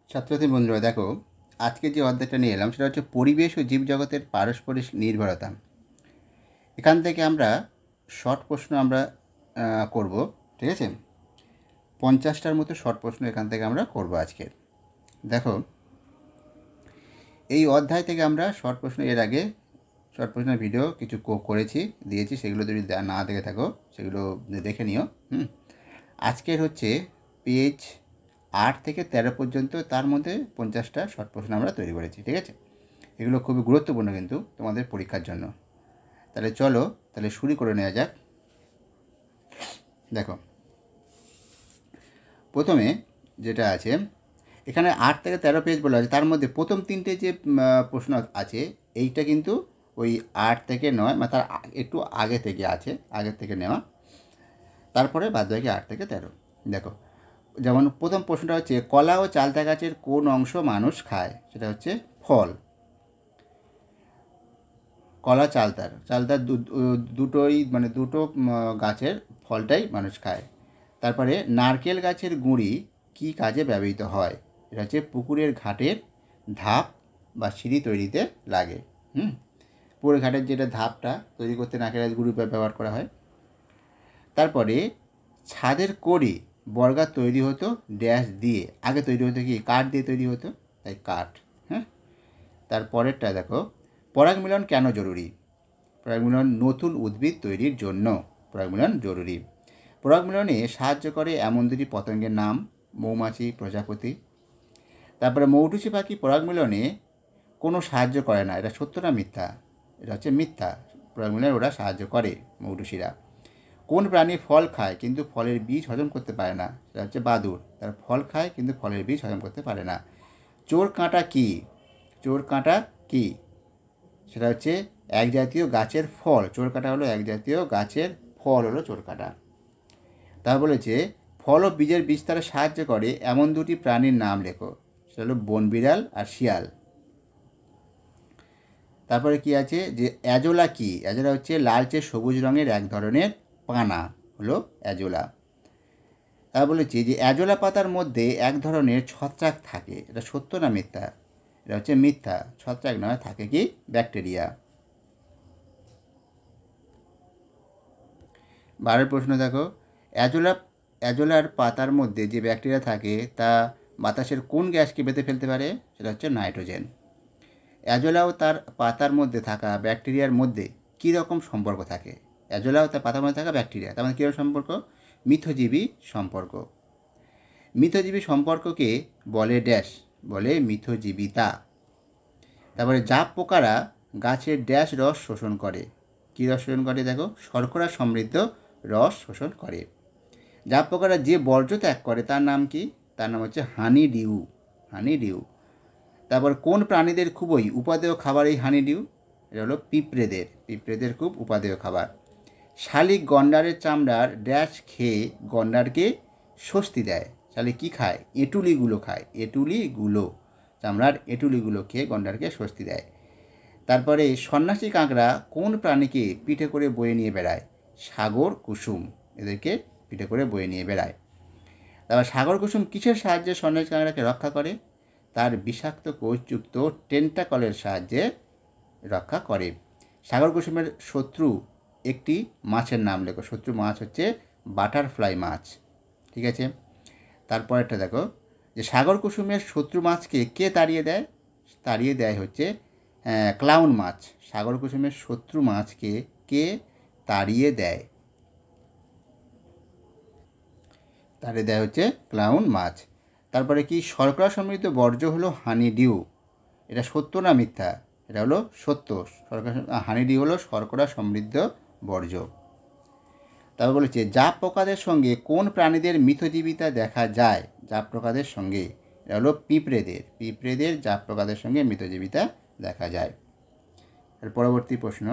ছাত্রছাত্রী বন্ধুরা দেখো, আজকে যে অধ্যায়টা নিয়ে এলাম সেটা হচ্ছে পরিবেশ ও জীবজগতের পারস্পরিক নির্ভরতা। এখান থেকে আমরা শর্ট প্রশ্ন আমরা করব। ঠিক আছে, 50টার মতো শর্ট প্রশ্ন এখান থেকে আমরা করব আজকে। দেখো, এই অধ্যায় থেকে আমরা শর্ট প্রশ্ন এর আগে শর্ট প্রশ্নের ভিডিও কিছু দিয়েছি, সেগুলো যদি না দেখে থাকো সেগুলো দেখে নিও। আজকের হচ্ছে পেজ 8 থেকে 13 পর্যন্ত, তার মধ্যে 50টা শর্ট প্রশ্ন আমরা তৈরি করেছি। ঠিক আছে, এগুলো খুবই গুরুত্বপূর্ণ কিন্তু তোমাদের পরীক্ষার জন্য। তাহলে চলো শুরু করে নেওয়া যাক। দেখো, প্রথমে যেটা আছে এখানে 8 থেকে 13 পেজ বলা আছে, তার মধ্যে প্রথম 3টে যে প্রশ্ন আছে এইটা কিন্তু ওই 8 থেকে নয়, মানে তার একটু আগে থেকে আছে, আগের থেকে নেওয়া। তারপরে বাদবাকি 8 থেকে 13। দেখো, যেমন প্রথম প্রশ্নটা হচ্ছে কলা ও চালতা গাছের কোন অংশ মানুষ খায়? সেটা হচ্ছে ফল। কলা চালতার দুটোই, মানে দুটো গাছের ফলটাই মানুষ খায়। তারপরে নারকেল গাছের গুঁড়ি কী কাজে ব্যবহৃত হয়? এটা হচ্ছে পুকুরের ঘাটের ধাপ বা সিঁড়ি তৈরিতে লাগে। পুকুরের ঘাটের যেটা ধাপটা তৈরি করতে নারকেল গাছ গুঁড়ি ব্যবহার করা হয়। তারপরে ছাদের কড়ি বর্গা তৈরি হতো ড্যাশ দিয়ে, আগে তৈরি হতো কি? কাঠ দিয়ে তৈরি হতো, তাই কাঠ। তারপরেরটা দেখো, পরাগ মিলন কেন জরুরি? পরাগ মিলন নতুন উদ্ভিদ তৈরির জন্য পরাগ মিলন জরুরি। পরাগ মিলনে সাহায্য করে এমন দুটি পতঙ্গের নাম, মৌমাছি, প্রজাপতি। তারপরে মৌটুসি পাখি পরাগ মিলনে কোনো সাহায্য করে না, এটা সত্য না মিথ্যা? এটা হচ্ছে মিথ্যা। পরাগ মিলনে ওরা সাহায্য করে, মৌটুসিরা। কোন প্রাণী ফল খায় কিন্তু ফলের বীজ হজম করতে পারে না? সেটা হচ্ছে বাদুড়। তার ফল খায় কিন্তু ফলের বীজ হজম করতে পারে না। চোর কাঁটা কি? চোর কাঁটা কি? সেটা হচ্ছে এক জাতীয় গাছের ফল। চোর কাঁটা হলো এক জাতীয় গাছের ফল, হলো চোর কাঁটা। তা বলেছে ফল ও বীজের বিস্তারে সাহায্য করে এমন দুটি প্রাণীর নাম লেখো। সেটা হলো বনবিড়াল আর শিয়াল। তারপরে কি আছে যে অ্যাজোলা কি? অ্যাজোলা হচ্ছে লালচে সবুজ রঙের এক ধরনের পানা, হলো অ্যাজোলা। তা বলেছি যে অ্যাজোলা পাতার মধ্যে এক ধরনের ছত্রাক থাকে, এটা সত্য না মিথ্যা? এটা হচ্ছে মিথ্যা। ছত্রাক নয়, থাকে কি? ব্যাকটেরিয়া। 12 প্রশ্ন দেখো, অ্যাজোলার পাতার মধ্যে যে ব্যাকটেরিয়া থাকে তা বাতাসের কোন গ্যাসকে বেঁধে ফেলতে পারে? সেটা হচ্ছে নাইট্রোজেন। অ্যাজোলাও তার পাতার মধ্যে থাকা ব্যাকটেরিয়ার মধ্যে কী রকম সম্পর্ক থাকে? অ্যাজোলাও তার পাতার মধ্যে থাকা ব্যাকটেরিয়া, তার মধ্যে কীরকম সম্পর্ক? মিথজীবী সম্পর্ক। মিথজীবী সম্পর্ককে বলে ড্যাশ, বলে মিথজীবিতা। তারপরে জাপ পোকারা গাছের ড্যাশ রস শোষণ করে। কী রস শোষণ করে? দেখো, শর্করা সমৃদ্ধ রস শোষণ করে। জাপ পোকারা যে বর্জ্য ত্যাগ করে তার নাম কি? তার নাম হচ্ছে হানি ডিউ। হানি ডিউ। তারপর কোন প্রাণীদের খুবই উপাদেয় খাবার এই হানি ডিউ? এটা হলো পিঁপড়েদের। পিঁপড়েদের খুব উপাদেয় খাবার। শালিক গন্ডারের চামড়ার ড্যাশ খেয়ে গন্ডারকে স্বস্তি দেয়। শালিক কী খায়? এঁটুলিগুলো খায়। এঁটুলিগুলো, চামড়ার এঁটুলিগুলো খেয়ে গন্ডারকে স্বস্তি দেয়। তারপরে সন্ন্যাসী কাঁকড়া কোন প্রাণীকে পিঠে করে বয়ে নিয়ে বেড়ায়? সাগর কুসুম, এদেরকে পিঠে করে বয়ে নিয়ে বেড়ায়। তারপর সাগর কুসুম কিসের সাহায্যে সন্ন্যাসী কাঁকড়াকে রক্ষা করে? তার বিষাক্ত কোষযুক্ত টেন্টাকলের সাহায্যে রক্ষা করে। সাগর কুসুমের শত্রু একটি মাছের নাম লেখো। শত্রু মাছ হচ্ছে বাটারফ্লাই মাছ। ঠিক আছে, তারপরেরটা দেখো, যে সাগর কুসুমের শত্রু মাছকে কে তাড়িয়ে দেয়? তাড়িয়ে দেয় হচ্ছে ক্লাউন মাছ। সাগর কুসুমের শত্রু মাছকে কে তাড়িয়ে দেয়? তাড়িয়ে দেয় হচ্ছে ক্লাউন মাছ। তারপরে কি শর্করা সমৃদ্ধ বর্জ্য হলো হানি ডিউ। এটা সত্য না মিথ্যা? এটা হলো সত্য। হানি ডিউ হলো শর্করা সমৃদ্ধ বর্জ্য। তারপর বলেছে জাপ পোকাদের সঙ্গে কোন প্রাণীদের মিথজীবিতা দেখা যায়? জাপ পোকাদের সঙ্গে, এটা হলো পিঁপড়েদের। পিঁপড়েদের জাপ পোকাদের সঙ্গে মিথজীবিতা দেখা যায়। এর পরবর্তী প্রশ্ন,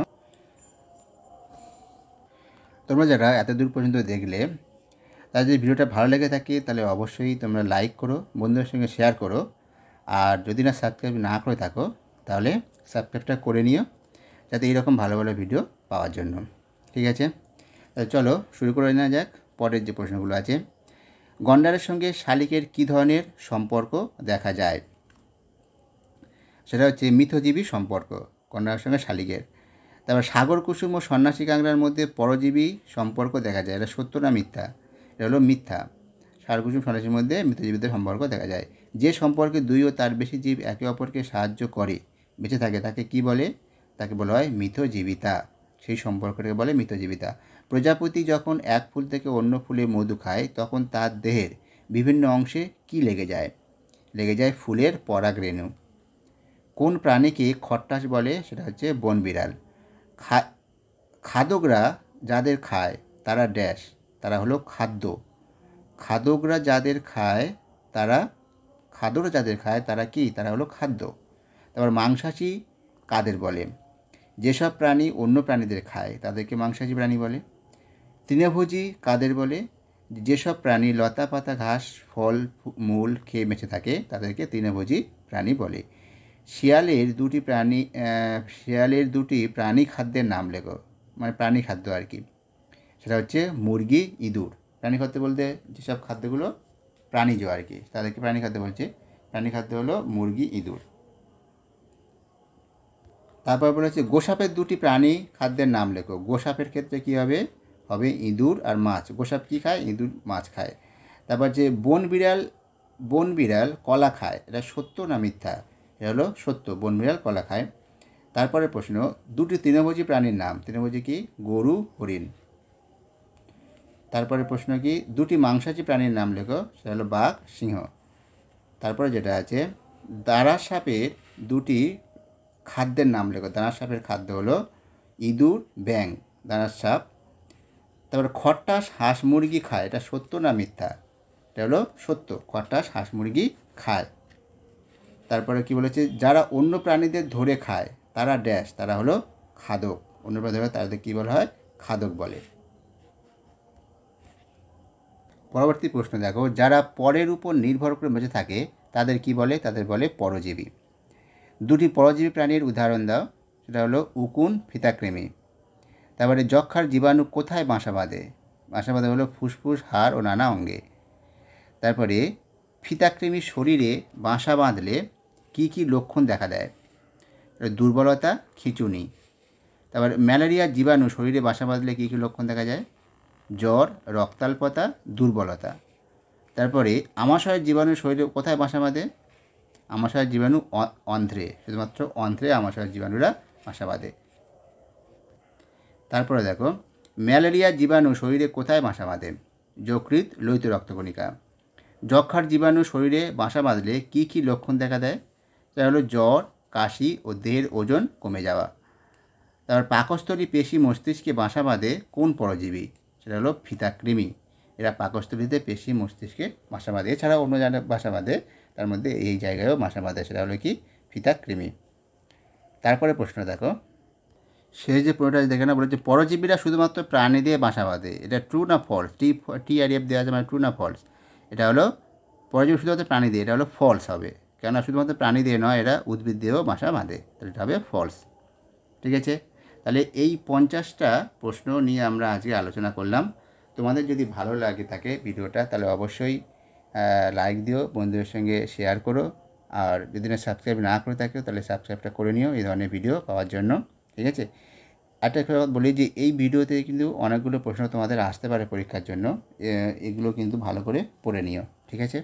তোমরা যারা এত দূর পর্যন্ত দেখলে, তাদের যদি ভিডিওটা ভালো লেগে থাকে তাহলে অবশ্যই তোমরা লাইক করো, বন্ধুদের সঙ্গে শেয়ার করো। আর যদি না সাবস্ক্রাইব না করে থাকো তাহলে সাবস্ক্রাইবটা করে নিও, যাতে এইরকম ভালো ভালো ভিডিও পাওয়ার জন্য। ঠিক আছে, তাহলে চলো শুরু করে নেওয়া যাক পরের যে প্রশ্নগুলো আছে। গন্ডারের সঙ্গে শালিকের কী ধরনের সম্পর্ক দেখা যায়? সেটা হচ্ছে মিথজীবী সম্পর্ক গন্ডারের সঙ্গে শালিকের। তারপর সাগর কুসুম ও সন্ন্যাসী কাঁকড়ার মধ্যে পরজীবী সম্পর্ক দেখা যায়, এটা সত্য না মিথ্যা? এটা হলো মিথ্যা। সাগর কুসুম সন্ন্যাসীর মধ্যে মিথজীবীদের সম্পর্ক দেখা যায়। যে সম্পর্কে দুই ও তার বেশি জীব একে অপরকে সাহায্য করে বেঁচে থাকে তাকে কি বলে? তাকে বলা হয় মিথজীবিতা। সেই সম্পর্কটাকে বলে মিথজীবিতা। প্রজাপতি যখন এক ফুল থেকে অন্য ফুলে মধু খায় তখন তার দেহের বিভিন্ন অংশে কি লেগে যায়? লেগে যায় ফুলের পরাগরেণু। কোন প্রাণীকে খট্টাস বলে? সেটা হচ্ছে বনবিড়াল। খাদকরা যাদের খায় তারা ড্যাশ, তারা হলো খাদ্য। খাদকরা যাদের খায় তারা কি? তারা হলো খাদ্য। তারপর মাংসাশী কাদের বলে? যেসব প্রাণী অন্য প্রাণীদের খায় তাদেরকে মাংসাশী প্রাণী বলে। তৃণভোজী কাদের বলে? যেসব প্রাণী লতা পাতা ঘাস ফল মূল খেয়ে বেঁচে থাকে তাদেরকে তৃণভোজী প্রাণী বলে। শিয়ালের দুটি প্রাণী খাদ্যের নাম লেখো, মানে প্রাণী খাদ্য আর কি। সেটা হচ্ছে মুরগি, ইঁদুর। প্রাণী খাদ্য বলতে যেসব খাদ্যগুলো প্রাণীজ আর কি তাদেরকে প্রাণী খাদ্য বলছে। প্রাণী খাদ্য হলো মুরগি, ইঁদুর। তারপর বলেছে গোসাপের দুটি প্রাণী খাদ্যের নাম লেখো। গোসাপের ক্ষেত্রে কী হবে? হবে ইঁদুর আর মাছ। গোসাপ কী খায়? ইঁদুর মাছ খায়। তারপর যে বনবিড়াল কলা খায়, এটা সত্য না মিথ্যা? এটা হলো সত্য, বনবিড়াল কলা খায়। তারপরে প্রশ্ন, দুটি তৃণভোজী প্রাণীর নাম। তৃণভোজী কি? গরু, হরিণ। তারপরে প্রশ্ন কি? দুটি মাংসাশী প্রাণীর নাম লেখো। সেটা হলো বাঘ, সিংহ। তারপরে যেটা আছে দাঁড়ার সাপের দুটি খাদ্যের নাম লেখো। দাঁড়ার সাপের খাদ্য হলো ইঁদুর, ব্যাঙ। দাঁড়ার সাপ। তারপরে খট্টাস হাঁস মুরগি খায়, এটা সত্য না মিথ্যা? এটা হলো সত্য, খট্টাস হাঁস মুরগি খায়। তারপরে কি বলেছে? যারা অন্য প্রাণীদের ধরে খায় তারা ড্যাশ, তারা হলো খাদক। অন্য প্রাণী ধরে তাদের কী বলা হয়? খাদক বলে। পরবর্তী প্রশ্ন দেখো, যারা পরের উপর নির্ভর করে বেঁচে থাকে তাদের কি বলে? তাদের বলে পরজীবী। দুটি পরজীবী প্রাণীর উদাহরণ দাও। সেটা হলো উকুন, ফিতাকৃমি। তারপরে যক্ষার জীবাণু কোথায় বাসা বাঁধে? বাসা বাঁধে হলো ফুসফুস, হাড় ও নানা অঙ্গে। তারপরে ফিতাকৃমি শরীরে বাসা বাঁধলে কি কি লক্ষণ দেখা দেয়? দুর্বলতা, খিঁচুনি। তারপর ম্যালেরিয়ার জীবাণু শরীরে বাসা বাঁধলে কী কী লক্ষণ দেখা যায়? জ্বর, রক্তাল্পতা, দুর্বলতা। তারপরে আমাশয়ের জীবাণু শরীরে কোথায় বাসা বাঁধে? আমাশয়ের জীবাণু অন্ধ্রে, শুধুমাত্র অন্ধ্রে আমাশয়ের জীবাণুরা বাসা বাঁধে। তারপরে দেখো ম্যালেরিয়ার জীবাণু শরীরে কোথায় বাসা বাঁধে? যকৃৎ, লোহিত রক্তকণিকা। যক্ষার জীবাণু শরীরে বাসা বাঁধলে কী কী লক্ষণ দেখা দেয়? সেটা হলো জ্বর, কাশি ও দেহের ওজন কমে যাওয়া। তারপর পাকস্থলী পেশি মস্তিষ্কে বাসা বাঁধে কোন পরজীবী? সেটা হলো ফিতাকৃমি। এরা পাকস্থলীতে পেশি মস্তিষ্কে বাসা বাঁধে। এছাড়া অন্য জায়গায় বাসা বাঁধে, তার মধ্যে এই জায়গায়ও বাসা বাঁধে। সেটা হলো কি? ফিতাকৃমি। তারপরে প্রশ্ন দেখো, সেই যে প্রশ্নটা দেখে না বলেছে পরজীবীরা শুধুমাত্র প্রাণী দিয়ে বাসা বাঁধে, এটা ট্রু না ফলস? TRF দেওয়া আছে, মানে ট্রু না ফলস? এটা হলো পরজীবী শুধুমাত্র প্রাণী দিয়ে, এটা হলো ফলস হবে। কেননা শুধুমাত্র প্রাণী দিয়ে নয়, এরা উদ্ভিদ দিয়েও বাসা বাঁধে, তাহলে এটা হবে ফলস। ঠিক আছে, তাহলে এই 50টা প্রশ্ন নিয়ে আমরা আজকে আলোচনা করলাম। তোমাদের যদি ভালো লাগে থাকে ভিডিওটা তাহলে অবশ্যই লাইক দিও, বন্ধুদের সঙ্গে শেয়ার করো। আর যদি না সাবস্ক্রাইব না করে থাকো তাহলে সাবস্ক্রাইবটা করে নিও এই ধরনের ভিডিও পাওয়ার জন্য। ঠিক আছে, একটা কথা বলি যে এই ভিডিওতে কিন্তু অনেকগুলো প্রশ্ন তোমাদের আসতে পারে পরীক্ষার জন্য, এগুলো কিন্তু ভালো করে পড়ে নিও। ঠিক আছে।